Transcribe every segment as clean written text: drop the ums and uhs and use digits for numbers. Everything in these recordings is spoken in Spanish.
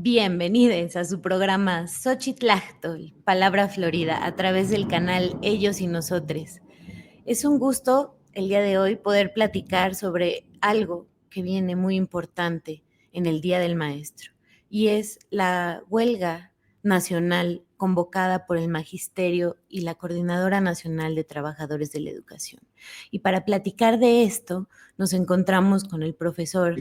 Bienvenidos a su programa Xochitl, Palabra Florida, a través del canal Ellos y Nosotres. Es un gusto el día de hoy poder platicar sobre algo que viene muy importante en el Día del Maestro, y es la huelga nacional convocada por el Magisterio y la Coordinadora Nacional de Trabajadores de la Educación. Y para platicar de esto, nos encontramos con el profesor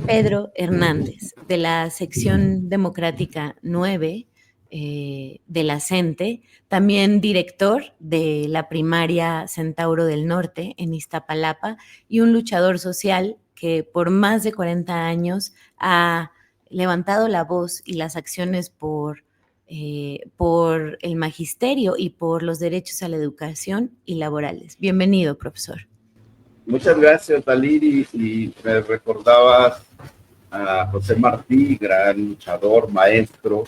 Pedro Hernández, de la sección democrática 9 de la CENTE, también director de la primaria Centauro del Norte en Iztapalapa y un luchador social que por más de 40 años ha levantado la voz y las acciones por el magisterio y por los derechos a la educación y laborales. Bienvenido, profesor. Muchas gracias, Daliri, y me recordabas a José Martí, gran luchador, maestro,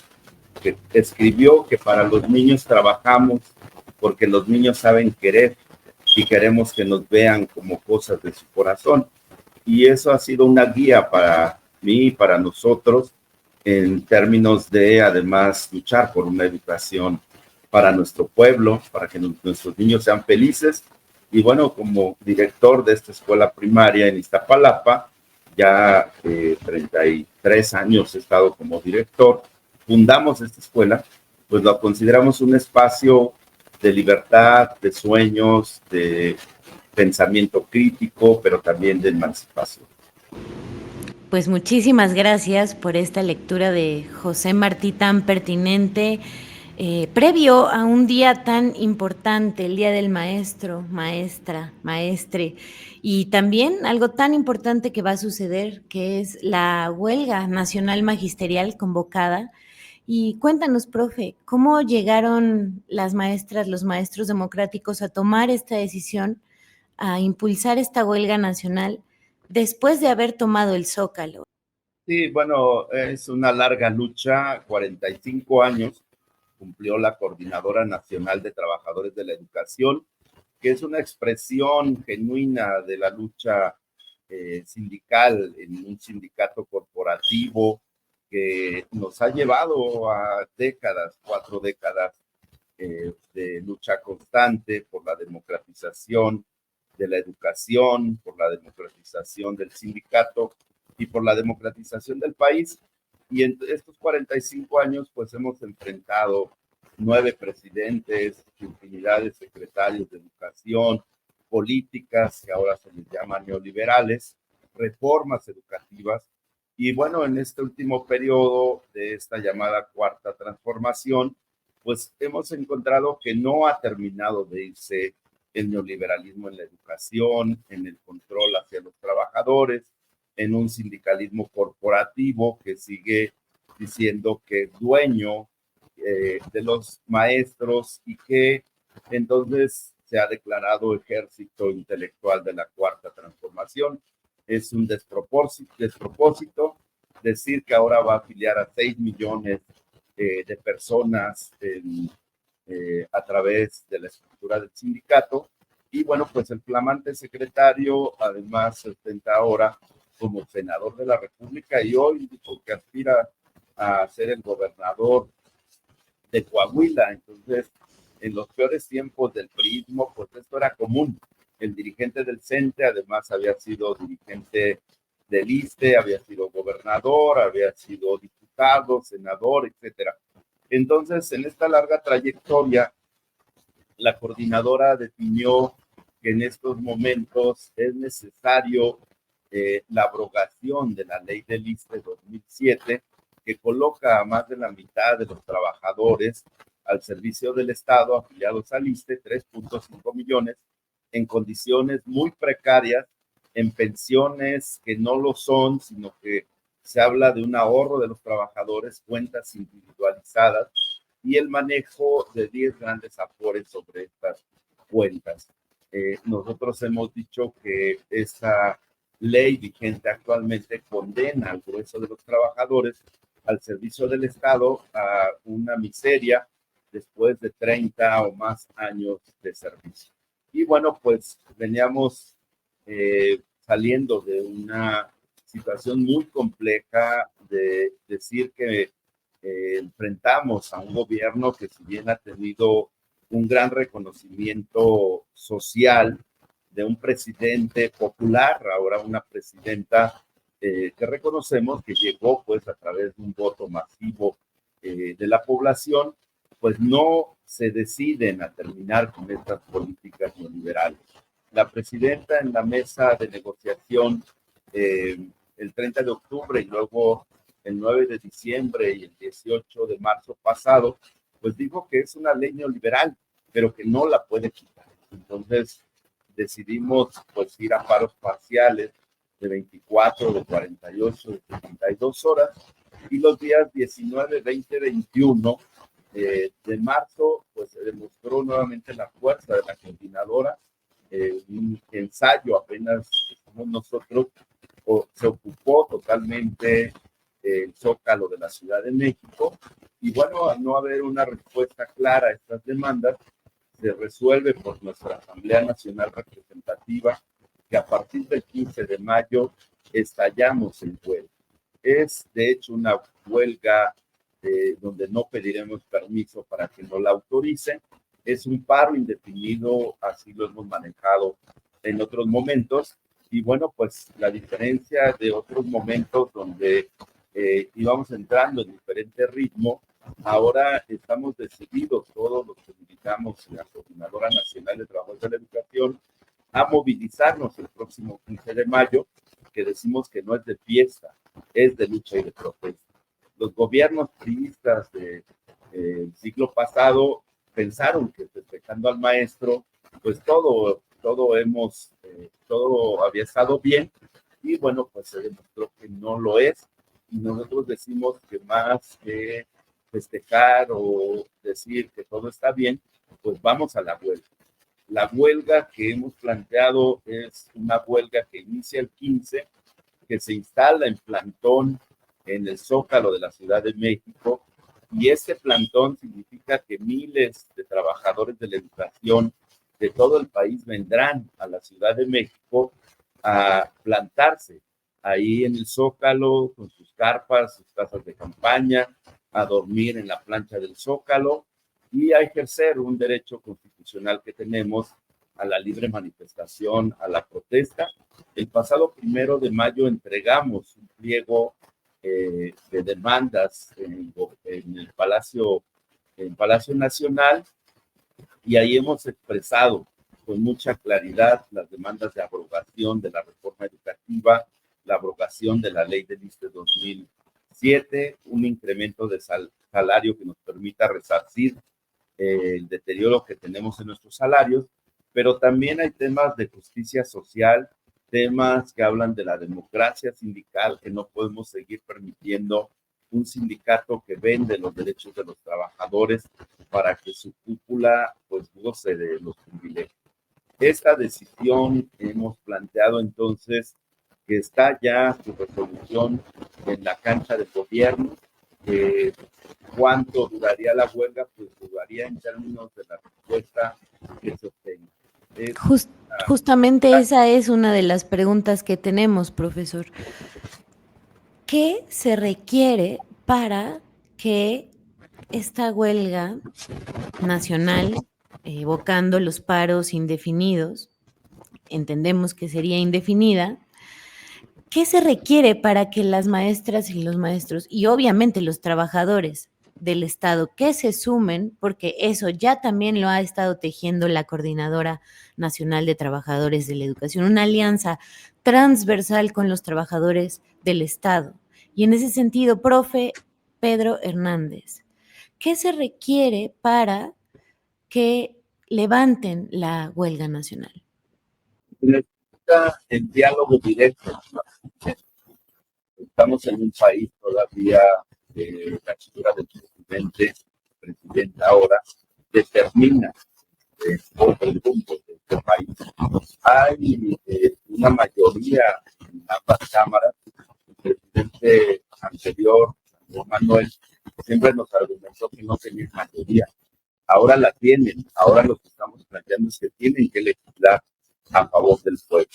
que escribió que para los niños trabajamos porque los niños saben querer y queremos que nos vean como cosas de su corazón. Y eso ha sido una guía para mí y para nosotros en términos de, además, luchar por una educación para nuestro pueblo, para que nuestros niños sean felices. Y bueno, como director de esta escuela primaria en Iztapalapa, ya 33 años he estado como director, fundamos esta escuela, pues lo consideramos un espacio de libertad, de sueños, de pensamiento crítico, pero también de emancipación. Pues muchísimas gracias por esta lectura de José Martí tan pertinente, previo a un día tan importante, el Día del Maestro, Maestra, Maestre, y también algo tan importante que va a suceder, que es la huelga nacional magisterial convocada. Y cuéntanos, profe, ¿cómo llegaron las maestras, los maestros democráticos a tomar esta decisión, a impulsar esta huelga nacional después de haber tomado el Zócalo? Sí, bueno, es una larga lucha, 45 años cumplió la Coordinadora Nacional de Trabajadores de la Educación, que es una expresión genuina de la lucha sindical en un sindicato corporativo que nos ha llevado a décadas, 4 décadas de lucha constante por la democratización de la educación, por la democratización del sindicato y por la democratización del país. Y en estos 45 años, pues hemos enfrentado 9 presidentes, infinidad de secretarios de educación, políticas que ahora se les llaman neoliberales, reformas educativas. Y bueno, en este último periodo de esta llamada cuarta transformación, pues hemos encontrado que no ha terminado de irse el neoliberalismo en la educación, en el control hacia los trabajadores, en un sindicalismo corporativo que sigue diciendo que es dueño de los maestros y que entonces se ha declarado ejército intelectual de la cuarta transformación. Es un despropósito decir que ahora va a afiliar a 6 millones de personas a través de la estructura del sindicato. Y bueno, pues el flamante secretario además se ostenta ahora como senador de la República y hoy dijo que aspira a ser el gobernador de Coahuila. Entonces, en los peores tiempos del priismo, pues esto era común. El dirigente del CENTE además había sido dirigente del ISSSTE, había sido gobernador, había sido diputado, senador, etcétera. Entonces, en esta larga trayectoria, la coordinadora definió que en estos momentos es necesario la abrogación de la ley del ISSSTE 2007, que coloca a más de la mitad de los trabajadores al servicio del Estado afiliados al ISSSTE, 3.5 millones, en condiciones muy precarias, en pensiones que no lo son, sino que se habla de un ahorro de los trabajadores, cuentas individualizadas y el manejo de 10 grandes afores sobre estas cuentas. Nosotros hemos dicho que esta ley vigente actualmente condena al grueso de los trabajadores al servicio del Estado a una miseria después de 30 o más años de servicio. Y bueno, pues veníamos saliendo de una situación muy compleja de decir que enfrentamos a un gobierno que, si bien ha tenido un gran reconocimiento social de un presidente popular, ahora una presidenta que reconocemos que llegó pues a través de un voto masivo de la población, pues no se deciden a terminar con estas políticas neoliberales. La presidenta en la mesa de negociación el 30 de octubre y luego el 9 de diciembre y el 18 de marzo pasado, pues dijo que es una ley neoliberal, pero que no la puede quitar. Entonces decidimos pues ir a paros parciales de 24, de 48, de 72 horas, y los días 19, 20, 21 de marzo, pues se demostró nuevamente la fuerza de la coordinadora. Un ensayo apenas como nosotros, se ocupó totalmente el Zócalo de la Ciudad de México, y bueno, al no haber una respuesta clara a estas demandas, se resuelve por nuestra Asamblea Nacional Representativa que a partir del 15 de mayo estallamos en huelga. Es de hecho una huelga donde no pediremos permiso para que no la autoricen. Es un paro indefinido, así lo hemos manejado en otros momentos. Y bueno, pues la diferencia de otros momentos donde íbamos entrando en diferente ritmo, ahora estamos decididos, todos los que militamos en la Coordinadora Nacional de Trabajadores de la Educación, a movilizarnos el próximo 15 de mayo, que decimos que no es de fiesta, es de lucha y de protesta. Los gobiernos priistas del siglo pasado pensaron que festejando al maestro, pues todo había estado bien, y bueno, pues se demostró que no lo es, y nosotros decimos que más que festejar o decir que todo está bien, pues vamos a la huelga. La huelga que hemos planteado es una huelga que inicia el 15, que se instala en plantón en el Zócalo de la Ciudad de México, y este plantón significa que miles de trabajadores de la educación de todo el país vendrán a la Ciudad de México a plantarse ahí en el Zócalo con sus carpas, sus casas de campaña, a dormir en la plancha del Zócalo y a ejercer un derecho constitucional que tenemos a la libre manifestación, a la protesta. El pasado 1 de mayo entregamos un pliego de demandas en el Palacio Nacional, y ahí hemos expresado con mucha claridad las demandas de abrogación de la reforma educativa, la abrogación de la ley del ISSSTE 2007, un incremento de salario que nos permita resarcir el deterioro que tenemos en nuestros salarios, pero también hay temas de justicia social, temas que hablan de la democracia sindical, que no podemos seguir permitiendo un sindicato que vende los derechos de los trabajadores para que su cúpula pues goce de los privilegios. Esta decisión hemos planteado entonces que está ya su resolución en la cancha de gobierno. ¿Cuánto duraría la huelga? Pues duraría en términos de la respuesta que se obtenga. Justamente esa es una de las preguntas que tenemos, profesor. ¿Qué se requiere para que esta huelga nacional, evocando los paros indefinidos, entendemos que sería indefinida, qué se requiere para que las maestras y los maestros, y obviamente los trabajadores del Estado, que se sumen, porque eso ya también lo ha estado tejiendo la Coordinadora Nacional de Trabajadores de la Educación, una alianza transversal con los trabajadores del Estado? Y en ese sentido, profe Pedro Hernández, ¿qué se requiere para que levanten la huelga nacional? Necesita el diálogo directo. Estamos en un país todavía de la figura del presidente ahora determina todo el rumbo de este país. Hay una mayoría en ambas cámaras. El presidente anterior, Juan Manuel, siempre nos argumentó que no tenía mayoría. Ahora la tienen. Ahora lo que estamos planteando es que tienen que legislar a favor del pueblo.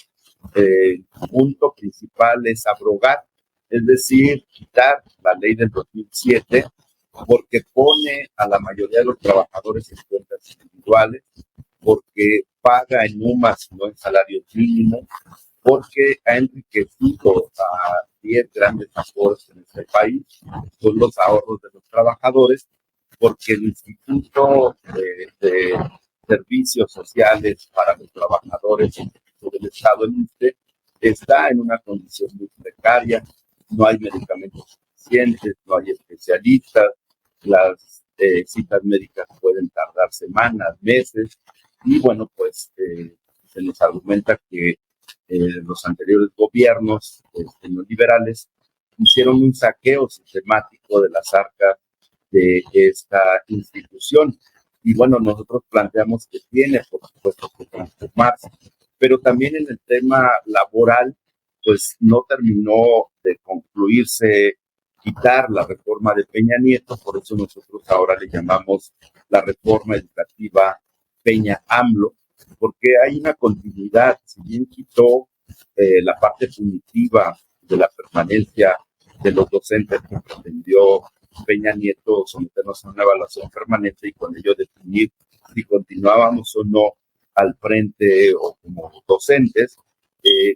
El punto principal es abrogar, es decir, quitar la ley del 2007 porque pone a la mayoría de los trabajadores en cuentas individuales, porque paga en UMAS y no en salarios mínimos, porque ha enriquecido a 10 grandes ahorros en este país, son los ahorros de los trabajadores, porque el Instituto de Servicios Sociales para los Trabajadores del Estado, el ISSSTE, está en una condición muy precaria, no hay medicamentos suficientes, no hay especialistas, las citas médicas pueden tardar semanas, meses, y bueno, pues se nos argumenta que los anteriores gobiernos neoliberales hicieron un saqueo sistemático de las arcas de esta institución. Y bueno, nosotros planteamos que tiene, por supuesto, que transformarse, pero también en el tema laboral, pues no terminó de concluirse quitar la reforma de Peña Nieto, por eso nosotros ahora le llamamos la reforma educativa Peña AMLO, porque hay una continuidad. Si bien quitó la parte punitiva de la permanencia de los docentes que pretendió Peña Nieto someternos a una evaluación permanente y con ello definir si continuábamos o no al frente o como docentes,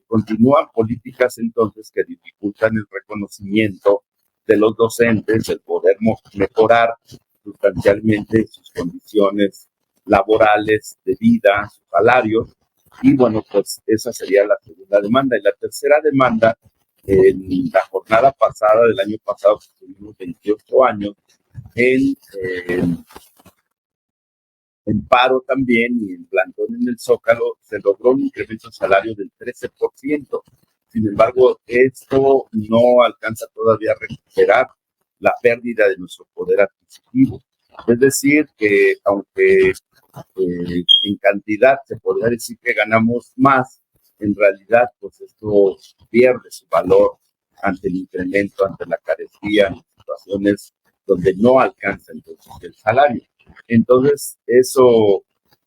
continúan políticas entonces que dificultan el reconocimiento de los docentes, el poder mejorar sustancialmente sus condiciones laborales de vida, sus salarios, y bueno, pues esa sería la segunda demanda. Y la tercera demanda, en la jornada pasada del año pasado, tuvimos 28 años en paro también y en plantón en el Zócalo, se logró un incremento de salario del 13%. Sin embargo, esto no alcanza todavía a recuperar la pérdida de nuestro poder adquisitivo. Es decir, que aunque en cantidad se podría decir que ganamos más, en realidad pues esto pierde su valor ante el incremento, ante la carestía, en situaciones donde no alcanza entonces el salario. Entonces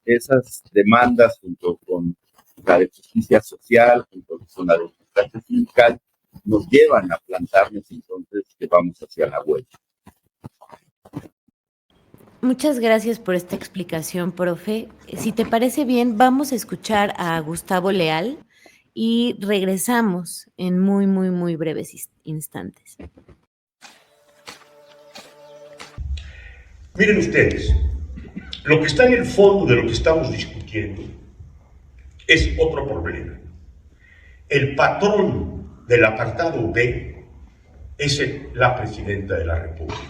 esas demandas junto con la de justicia social, junto con la de justicia sindical, nos llevan a plantarnos entonces que vamos hacia la huelga. Muchas gracias por esta explicación, profe. Si te parece bien, vamos a escuchar a Gustavo Leal y regresamos en muy breves instantes. Miren ustedes, lo que está en el fondo de lo que estamos discutiendo es otro problema. El patrón del apartado B es la presidenta de la República.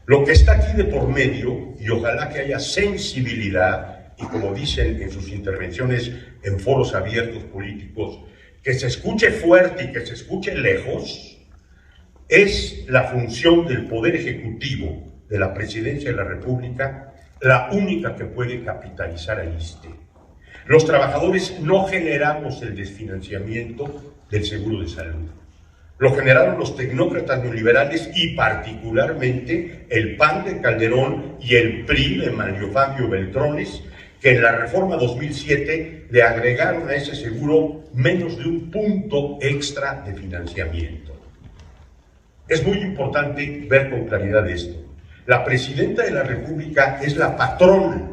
Lo que está aquí de por medio, y ojalá que haya sensibilidad, y como dicen en sus intervenciones en foros abiertos políticos, que se escuche fuerte y que se escuche lejos, es la función del Poder Ejecutivo de la Presidencia de la República, la única que puede capitalizar al ISSSTE. Los trabajadores no generamos el desfinanciamiento del seguro de salud. Lo generaron los tecnócratas neoliberales y particularmente el PAN de Calderón y el PRI de Mario Fabio Beltrones, que en la reforma 2007 le agregaron a ese seguro menos de un punto extra de financiamiento. Es muy importante ver con claridad esto. La presidenta de la República es la patrona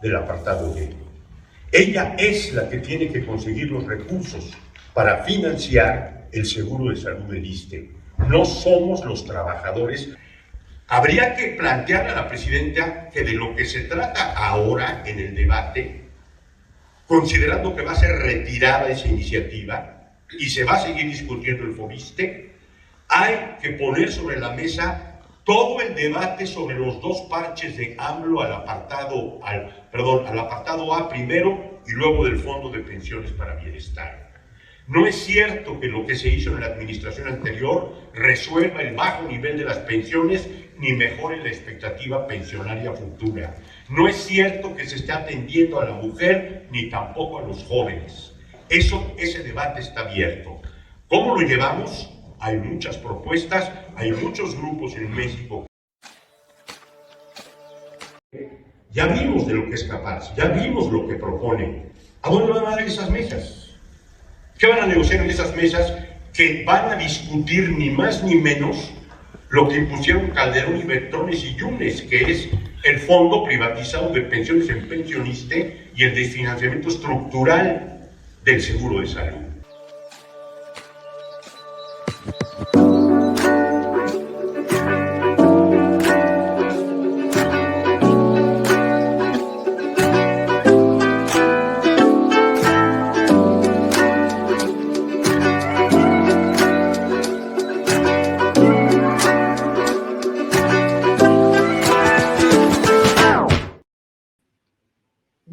del apartado B. Ella es la que tiene que conseguir los recursos para financiar el seguro de salud del ISSSTE. No somos los trabajadores. Habría que plantear a la presidenta que de lo que se trata ahora en el debate, considerando que va a ser retirada esa iniciativa y se va a seguir discutiendo el FOBISSSTE, hay que poner sobre la mesa todo el debate sobre los dos parches de AMLO al apartado A primero y luego del Fondo de Pensiones para Bienestar. No es cierto que lo que se hizo en la administración anterior resuelva el bajo nivel de las pensiones ni mejore la expectativa pensionaria futura. No es cierto que se esté atendiendo a la mujer ni tampoco a los jóvenes. Ese debate está abierto. ¿Cómo lo llevamos? Hay muchas propuestas, hay muchos grupos en México. Ya vimos de lo que es capaz, ya vimos lo que propone. ¿A dónde van a dar esas mesas? ¿Qué van a negociar en esas mesas que van a discutir ni más ni menos lo que impusieron Calderón y Bertones y Yunes, que es el fondo privatizado de pensiones en Pensioniste y el de financiamiento estructural del seguro de salud.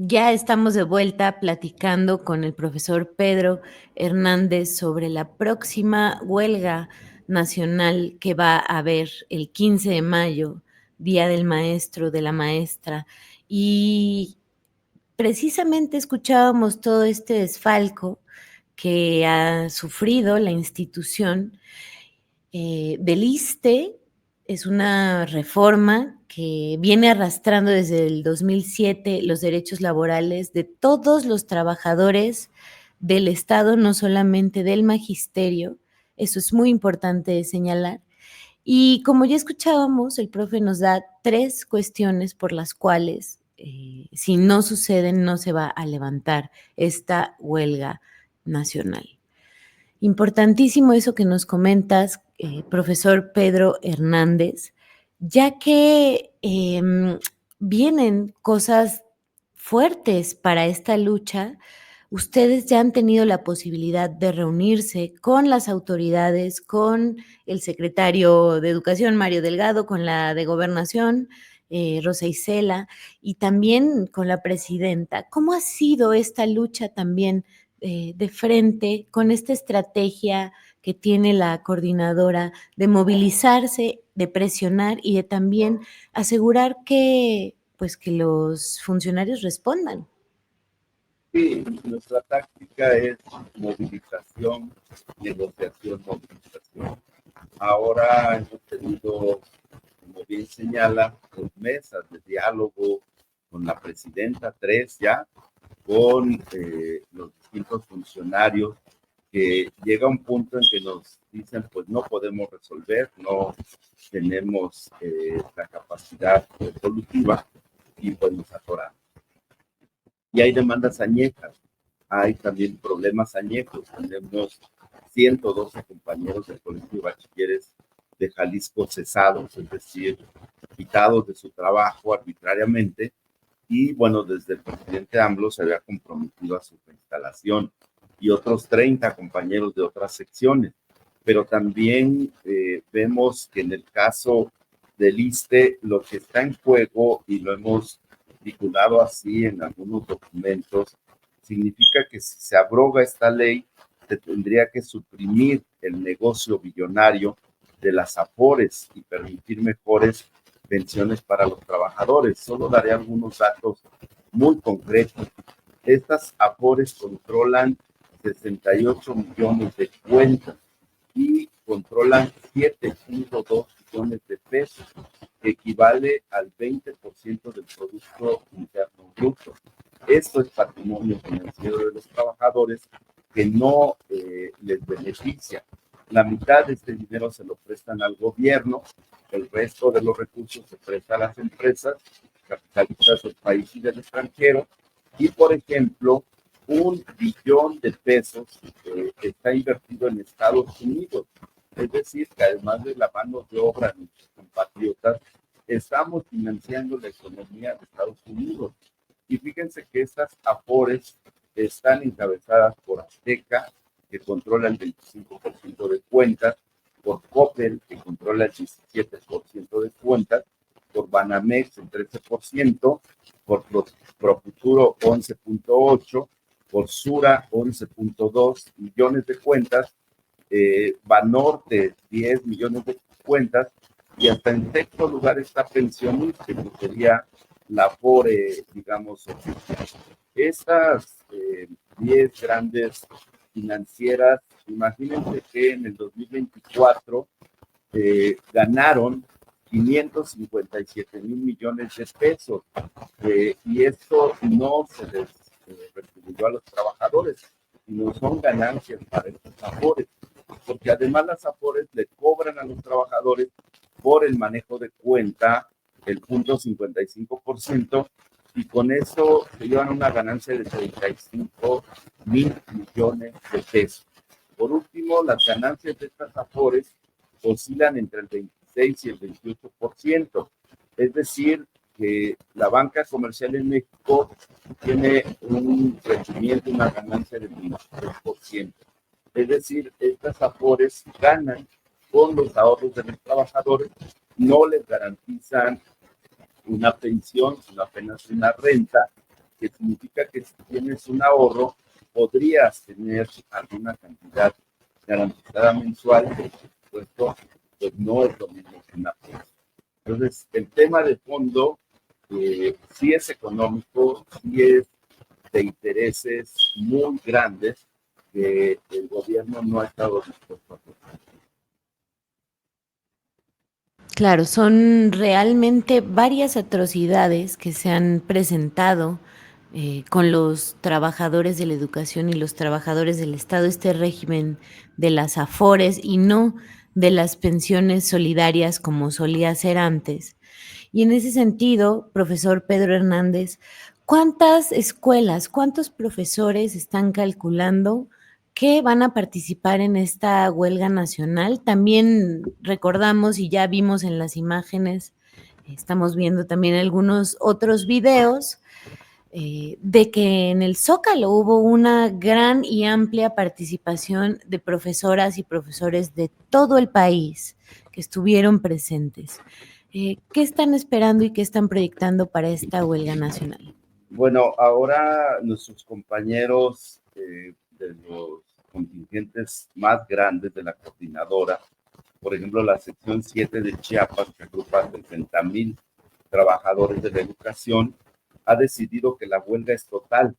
Ya estamos de vuelta platicando con el profesor Pedro Hernández sobre la próxima huelga nacional que va a haber el 15 de mayo, Día del Maestro, de la Maestra. Y precisamente escuchábamos todo este desfalco que ha sufrido la institución del ISSSTE. Es una reforma que viene arrastrando desde el 2007 los derechos laborales de todos los trabajadores del Estado, no solamente del magisterio. Eso es muy importante señalar. Y como ya escuchábamos, el profe nos da 3 cuestiones por las cuales, si no suceden, no se va a levantar esta huelga nacional. Importantísimo eso que nos comentas, profesor Pedro Hernández, ya que vienen cosas fuertes para esta lucha. Ustedes ya han tenido la posibilidad de reunirse con las autoridades, con el secretario de Educación, Mario Delgado, con la de Gobernación, Rosa Isela, y también con la presidenta. ¿Cómo ha sido esta lucha también de frente con esta estrategia que tiene la coordinadora de movilizarse, de presionar y de también asegurar que, pues, que los funcionarios respondan? Sí, nuestra táctica es movilización, negociación, movilización. Ahora hemos tenido, como bien señala, 2 mesas de diálogo con la presidenta, 3 ya, con los distintos funcionarios, que llega un punto en que nos dicen, pues no podemos resolver, no tenemos la capacidad resolutiva y pues nos atoramos. Y hay demandas añejas, hay también problemas añejos. Tenemos 112 compañeros del Colegio de Bachilleres de Jalisco cesados, es decir, quitados de su trabajo arbitrariamente, y bueno, desde el presidente AMLO se había comprometido a su reinstalación, y otros 30 compañeros de otras secciones. Pero también vemos que en el caso del ISSSTE, lo que está en juego, y lo hemos titulado así en algunos documentos, significa que si se abroga esta ley, se tendría que suprimir el negocio billonario de las AFORES y permitir mejores pensiones para los trabajadores. Solo daré algunos datos muy concretos. Estas AFORES controlan 68 millones de cuentas y controlan 7.2 billones de pesos, que equivale al 20% del Producto Interno Bruto. Esto es patrimonio financiero de los trabajadores que no les beneficia. La mitad de este dinero se lo prestan al gobierno, el resto de los recursos se presta a las empresas capitalistas del país y del extranjero. Y, por ejemplo, 1 billón de pesos está invertido en Estados Unidos. Es decir, que además de la mano de obra de nuestros compatriotas, estamos financiando la economía de Estados Unidos. Y fíjense que estas AFORES están encabezadas por Azteca, que controla el 25% de cuentas, por Coppel, que controla el 17% de cuentas, por Banamex el 13%, por Profuturo 11.8%, por Sura 11.2 millones de cuentas, Banorte 10 millones de cuentas, y hasta en sexto lugar está Pensionista, que sería la AFORE, digamos, oficial. Estas 10 grandes financieras, imagínense que en el 2024 ganaron 557 mil millones de pesos, y esto no se les retribuyó a los trabajadores, sino son ganancias para estos AFORES, porque además las AFORES le cobran a los trabajadores por el manejo de cuenta el 0.55%, y con eso se llevan una ganancia de 35,000 millones de pesos. Por último, las ganancias de estas afores oscilan entre el 26 y el 28%, es decir, que la banca comercial en México tiene un crecimiento, una ganancia del 23%. Es decir, estas afores ganan con los ahorros de los trabajadores, no les garantizan una pensión, sino apenas una renta, que significa que si tienes un ahorro, podrías tener alguna cantidad garantizada mensual, que por supuesto, pues no es lo mismo que una pensión. Entonces, el tema de fondo sí es económico, sí es de intereses muy grandes que el gobierno no ha estado dispuesto a hacer. Claro, son realmente varias atrocidades que se han presentado con los trabajadores de la educación y los trabajadores del Estado, este régimen de las afores y no de las pensiones solidarias como solía ser antes. Y en ese sentido, profesor Pedro Hernández, ¿cuántas escuelas, cuántos profesores están calculando que van a participar en esta huelga nacional? También recordamos y ya vimos en las imágenes, estamos viendo también algunos otros videos de que en el Zócalo hubo una gran y amplia participación de profesoras y profesores de todo el país que estuvieron presentes. ¿Qué están esperando y qué están proyectando para esta huelga nacional? Bueno, ahora nuestros compañeros de los contingentes más grandes de la coordinadora, por ejemplo, la sección 7 de Chiapas, que agrupa 70,000 trabajadores de la educación, ha decidido que la huelga es total,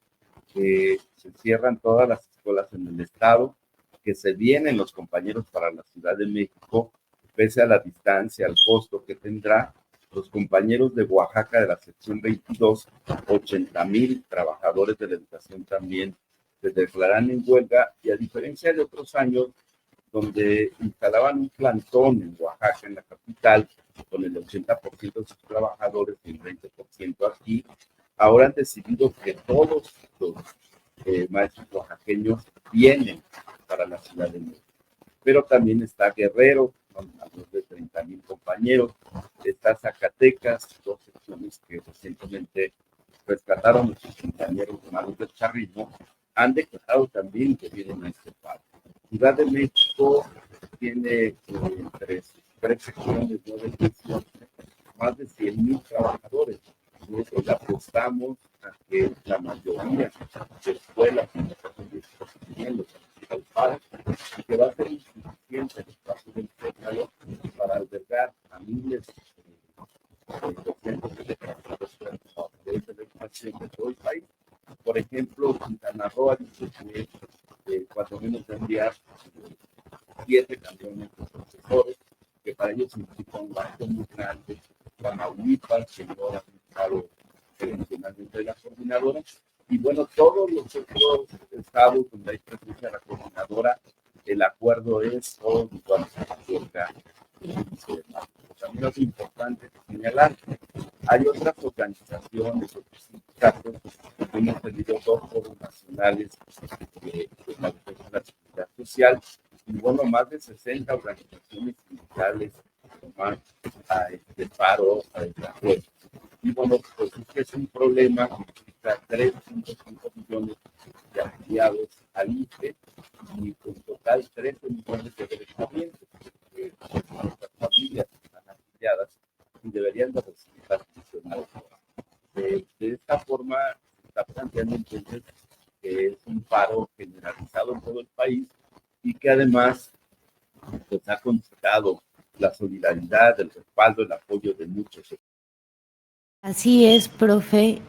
que se cierran todas las escuelas en el estado, que se vienen los compañeros para la Ciudad de México, pese a la distancia, al costo que tendrá. Los compañeros de Oaxaca, de la sección 22, 80,000 trabajadores de la educación también se declaran en huelga, y a diferencia de otros años, donde instalaban un plantón en Oaxaca, en la capital, con el 80% de sus trabajadores y el 20% aquí, ahora han decidido que todos los maestros oaxaqueños vienen para la Ciudad de México. Pero también está Guerrero, con más de 30,000 compañeros, está Zacatecas, dos secciones que recientemente rescataron a nuestros compañeros humanos del charrismo, han declarado también que vienen a este paro. Ciudad de México tiene entre sus tres secciones, 9 secciones, más de 100,000 trabajadores. Nosotros le apostamos a que la mayoría de escuelas y de al paro, y que va a ser insuficiente el espacio del Zócalo para albergar a miles de docentes de la educación de todo el país. Por ejemplo, Quintana Roo dice que cuando menos tendría 7 camiones de profesores, que para ellos implica un gasto muy grande. Tamaulipas, que no ha aplicado tradicionalmente la coordinadora, y bueno, todos los otros estados donde hay presencia de la coordinadora, el acuerdo es todo cuando se acerca. También es importante señalar, hay otras organizaciones, otros sindicatos, que hemos tenido 2 foros nacionales de la defensa de la seguridad social, y bueno, más de 60 organizaciones sindicales toman a este paro, a esta huelga. Y bueno, pues es que es un problema que implica 3.5 millones de afiliados al IFE y en total 13 millones de beneficiarios, que nuestras familias están afiliadas y deberían de recibir la atención. De esta forma se está planteando entonces que es un paro generalizado en todo el país y que además pues, ha concitado la solidaridad, el respaldo, el apoyo de muchos sectores. Así es, profe.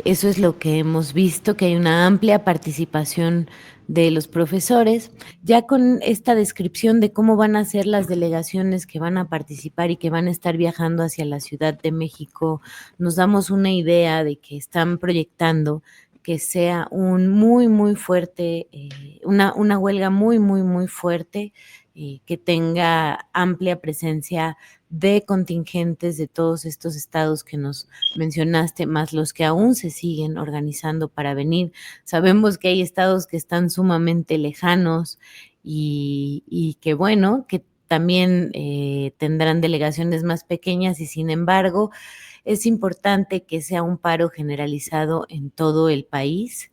Eso es lo que hemos visto, que hay una amplia participación de los profesores. Ya con esta descripción de cómo van a ser las delegaciones que van a participar y que van a estar viajando hacia la Ciudad de México, nos damos una idea de que están proyectando que sea un muy, muy fuerte, una huelga muy, muy, muy fuerte, que tenga amplia presencia de contingentes de todos estos estados que nos mencionaste, más los que aún se siguen organizando para venir. Sabemos que hay estados que están sumamente lejanos y que, bueno, que también tendrán delegaciones más pequeñas y, sin embargo, es importante que sea un paro generalizado en todo el país.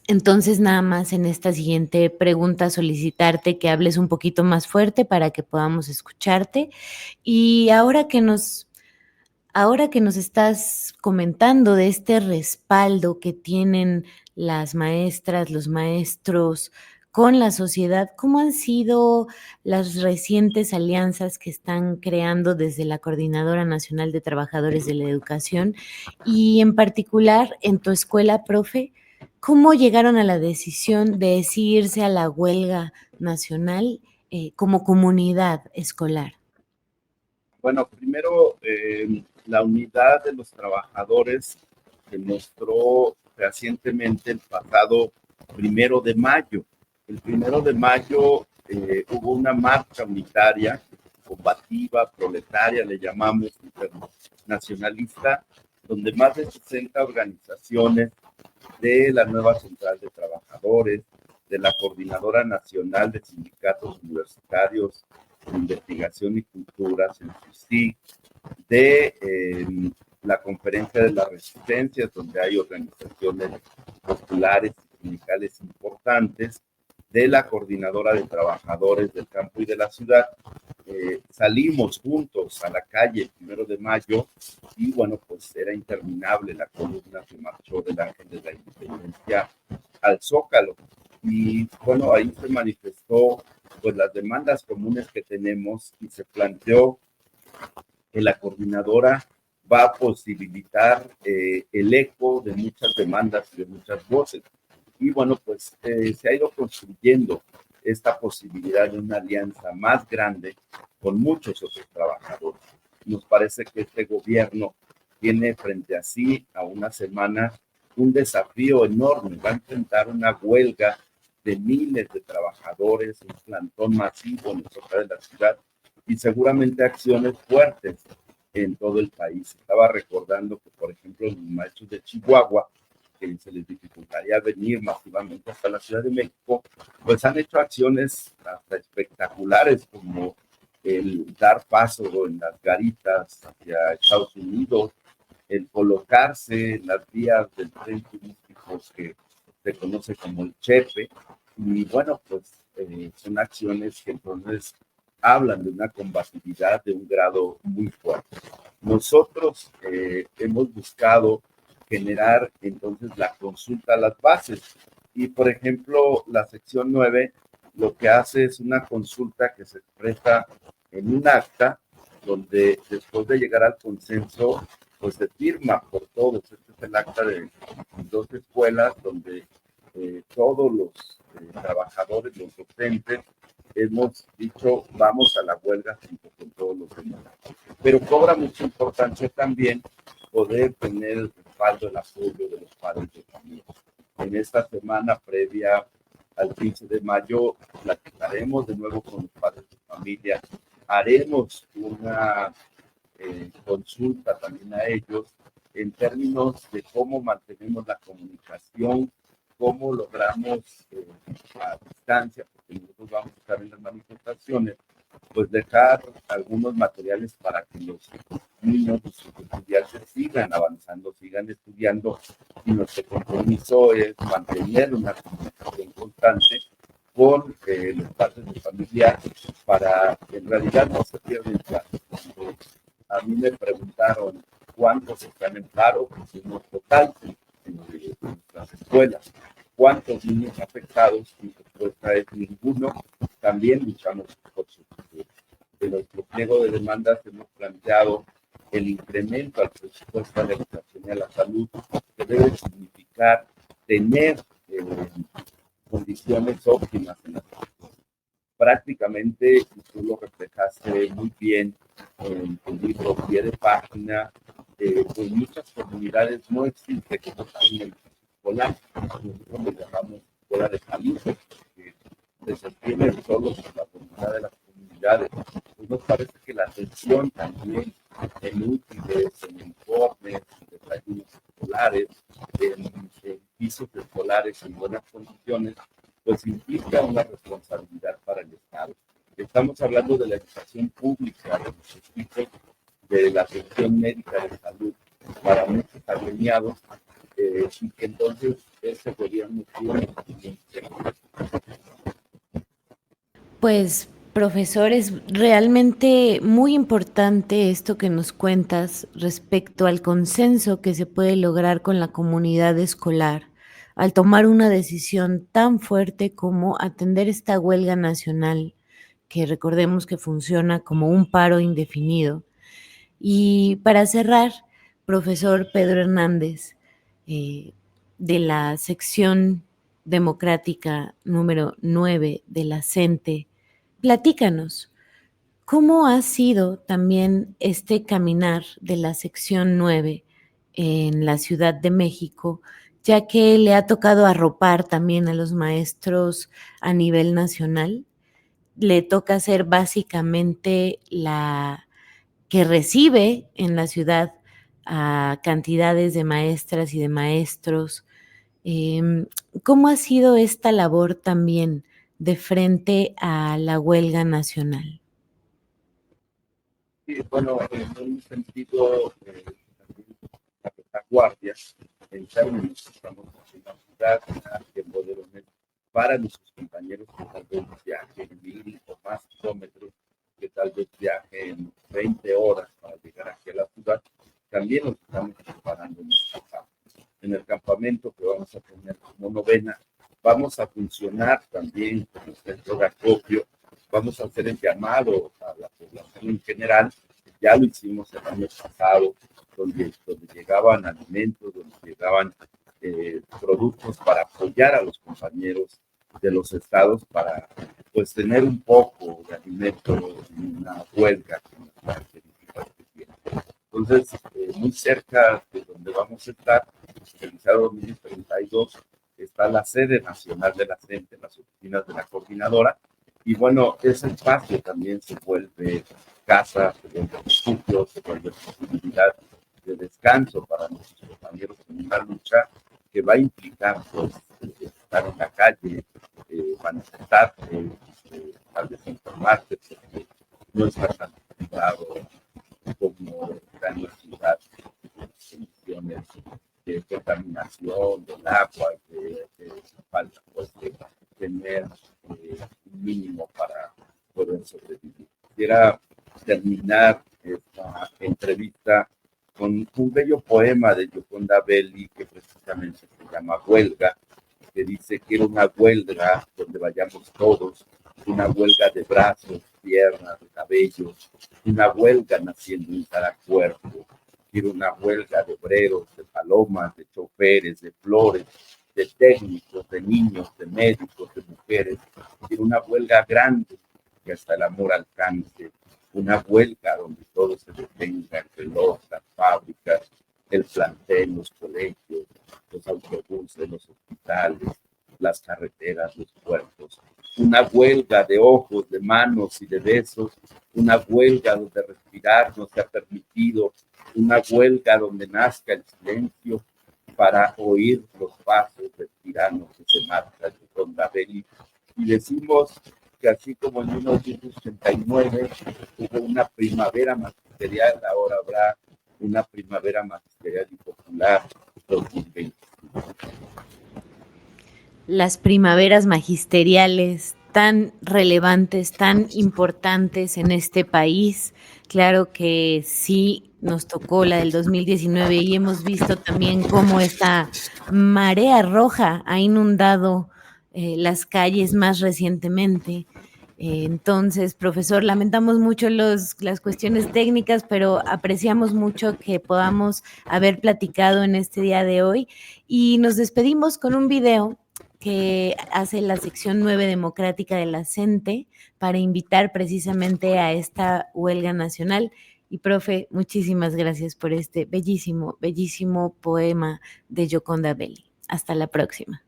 Entonces, nada más en esta siguiente pregunta solicitarte que hables un poquito más fuerte para que podamos escucharte. Y ahora que nos estás comentando de este respaldo que tienen las maestras, los maestros con la sociedad, ¿cómo han sido las recientes alianzas que están creando desde la Coordinadora Nacional de Trabajadores de la Educación? Y en particular, en tu escuela, profe, ¿cómo llegaron a la decisión de irse a la huelga nacional como comunidad escolar? Bueno, primero, la unidad de los trabajadores se mostró recientemente el pasado 1 de mayo. El 1 de mayo hubo una marcha unitaria, combativa, proletaria, le llamamos, internacionalista, donde más de 60 organizaciones de la nueva Central de Trabajadores, de la Coordinadora Nacional de Sindicatos Universitarios de Investigación y Culturas, el CICIC, de la Conferencia de las Resistencias, donde hay organizaciones populares y sindicales importantes, de la Coordinadora de Trabajadores del Campo y de la Ciudad. Salimos juntos a la calle el 1 de mayo y, bueno, pues era interminable la columna que marchó del Ángel de la Independencia al Zócalo. Y, bueno, ahí se manifestó pues las demandas comunes que tenemos y se planteó que la coordinadora va a posibilitar el eco de muchas demandas y de muchas voces. Y bueno, pues se ha ido construyendo esta posibilidad de una alianza más grande con muchos otros trabajadores. Nos parece que este gobierno tiene frente a sí a una semana un desafío enorme. Va a enfrentar una huelga de miles de trabajadores, un plantón masivo en el zócalo de la ciudad y seguramente acciones fuertes en todo el país. Estaba recordando que, por ejemplo, los maestros de Chihuahua, que se les dificultaría venir masivamente hasta la Ciudad de México, pues han hecho acciones hasta espectaculares, como el dar paso en las garitas hacia Estados Unidos, el colocarse en las vías del tren turístico que se conoce como el Chepe, y bueno, pues son acciones que entonces hablan de una combatividad de un grado muy fuerte. Nosotros hemos buscado generar entonces la consulta a las bases. Y por ejemplo, la sección 9 lo que hace es una consulta que se expresa en un acta donde después de llegar al consenso, pues se firma por todos. Este es el acta de 2 escuelas donde todos los trabajadores, los docentes, hemos dicho vamos a la huelga junto con todos los demás. Pero cobra mucha importancia también poder tener el respaldo, el apoyo de los padres de familia. En esta semana previa al 15 de mayo platicaremos de nuevo con los padres de familia, haremos una consulta también a ellos en términos de cómo mantenemos la comunicación, cómo logramos a distancia, porque nosotros vamos a estar en las manifestaciones, pues dejar algunos materiales para que los niños y sus estudiantes sigan avanzando, sigan estudiando, y nuestro compromiso es mantener una comunicación constante con los padres de familia para que en realidad no se pierdan clases. A mí me preguntaron cuántos están en paro, pues en total en las escuelas. ¿Cuántos niños afectados? Mi respuesta es ninguno. También luchamos por su futuro. En nuestro pliego de demandas hemos planteado el incremento al presupuesto de la educación y a la salud, que debe significar tener condiciones óptimas en la salud. Prácticamente, y tú lo reflejaste muy bien en tu libro, pie de página, pues muchas comunidades no existen que no tienen escolar. Nosotros le llamamos escuela de salud, porque se sostienen solo por la voluntad de las comunidades. Pues nos parece que la atención también en útiles, en informes, en desayunos escolares, en pisos escolares en buenas condiciones, pues implica una responsabilidad para el Estado. Estamos hablando de la educación pública de nuestros hijos, de la atención médica de salud para muchos agremiados, y que entonces ese gobierno tiene. Pues, profesor, es realmente muy importante esto que nos cuentas respecto al consenso que se puede lograr con la comunidad escolar al tomar una decisión tan fuerte como atender esta huelga nacional, que recordemos que funciona como un paro indefinido. Y para cerrar, profesor Pedro Hernández, eh, de la sección democrática número 9 de la CENTE, platícanos, ¿cómo ha sido también este caminar de la sección 9 en la Ciudad de México, ya que le ha tocado arropar también a los maestros a nivel nacional? Le toca ser básicamente la que recibe en la ciudad a cantidades de maestras y de maestros. ¿Cómo ha sido esta labor también de frente a la huelga nacional? Sí, bueno, en un sentido, también la retaguardia, en términos, estamos en una ciudad que modernos para nuestros compañeros que tal vez viajen 1,000 o más kilómetros, que tal vez viajen 20 horas para llegar aquí a la ciudad, también nos estamos preparando en nuestra casa. En el campamento que vamos a tener como novena, vamos a funcionar también como centro de acopio, vamos a hacer el llamado a la población en general, ya lo hicimos el año pasado, donde llegaban alimentos, donde llegaban productos para apoyar a los compañeros de los estados para pues tener un poco de alimento en una huelga que nos características que tiene. Entonces, muy cerca de donde vamos a estar, el 2032, está la sede nacional de la CENTE, las oficinas de la coordinadora, y bueno, ese espacio también se vuelve casa, se vuelve refugio, se vuelve posibilidad de descanso para nuestros compañeros en una lucha que va a implicar pues, estar en la calle, manifestar, tal vez informarse, porque no está tan privado como está en la ciudad, condiciones de contaminación del agua, de falta pues, de tener un mínimo para poder sobrevivir. Quisiera terminar esta entrevista con un bello poema de Gioconda Belli que precisamente se llama Huelga, que dice: quiero una huelga donde vayamos todos, una huelga de brazos, piernas, de cabellos, una huelga naciendo en cada cuerpo. Quiero una huelga de obreros, de palomas, de choferes, de flores, de técnicos, de niños, de médicos, de mujeres. Quiero una huelga grande que hasta el amor alcance, una huelga donde todo se detenga, el reloj, las fábricas, el plantel, los colegios, los autobuses, los hospitales, las carreteras, los puertos. Una huelga de ojos, de manos y de besos, una huelga donde respirar no sea permitido, una huelga donde nazca el silencio para oír los pasos del tirano que se marcha de Ronda Belli. Y decimos que así como en 1989 hubo una primavera magisterial, ahora habrá una primavera magisterial y popular 2020. Las primaveras magisteriales tan relevantes, tan importantes en este país. Claro que sí nos tocó la del 2019 y hemos visto también cómo esta marea roja ha inundado las calles más recientemente. Entonces, profesor, lamentamos mucho las cuestiones técnicas, pero apreciamos mucho que podamos haber platicado en este día de hoy y nos despedimos con un video que hace la sección 9 democrática de la CENTE para invitar precisamente a esta huelga nacional. Y profe, muchísimas gracias por este bellísimo, bellísimo poema de Gioconda Belli. Hasta la próxima.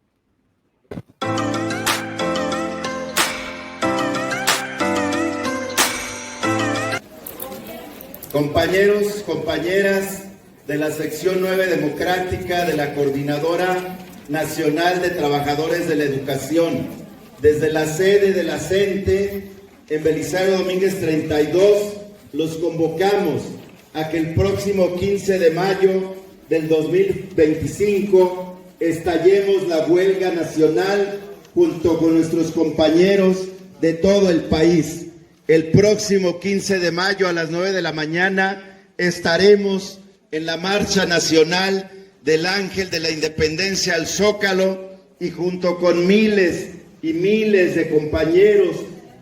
Compañeros, compañeras de la sección 9 democrática de la Coordinadora Nacional de Trabajadores de la Educación, desde la sede de la CENTE en Belisario Domínguez 32, los convocamos a que el próximo 15 de mayo del 2025 estallemos la huelga nacional junto con nuestros compañeros de todo el país. El próximo 15 de mayo a las 9 de la mañana estaremos en la marcha nacional del Ángel de la Independencia al Zócalo, y junto con miles y miles de compañeros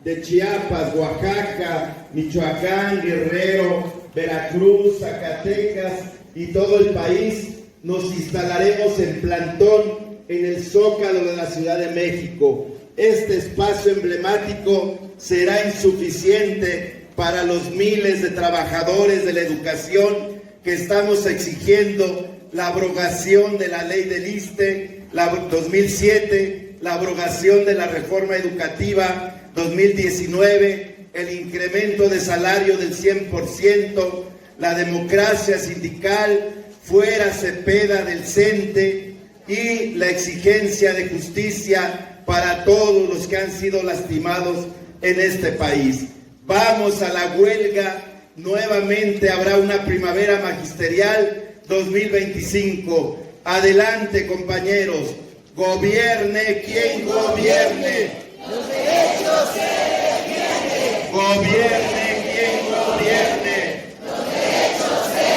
de Chiapas, Oaxaca, Michoacán, Guerrero, Veracruz, Zacatecas y todo el país, nos instalaremos en plantón en el Zócalo de la Ciudad de México. Este espacio emblemático será insuficiente para los miles de trabajadores de la educación que estamos exigiendo la abrogación de la ley del ISSSTE, la 2007, la abrogación de la reforma educativa 2019, el incremento de salario del 100%, la democracia sindical, fuera Cepeda del CENTE, y la exigencia de justicia para todos los que han sido lastimados en este país. Vamos a la huelga, nuevamente habrá una primavera magisterial 2025. Adelante, compañeros, gobierne quien gobierne. Los derechos se defienden. Gobierne quien gobierne. Los derechos se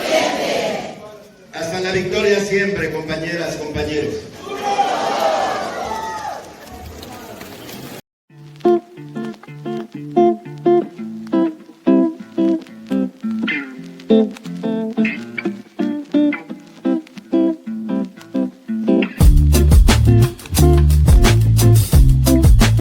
defienden. Hasta la victoria siempre, compañeras, compañeros.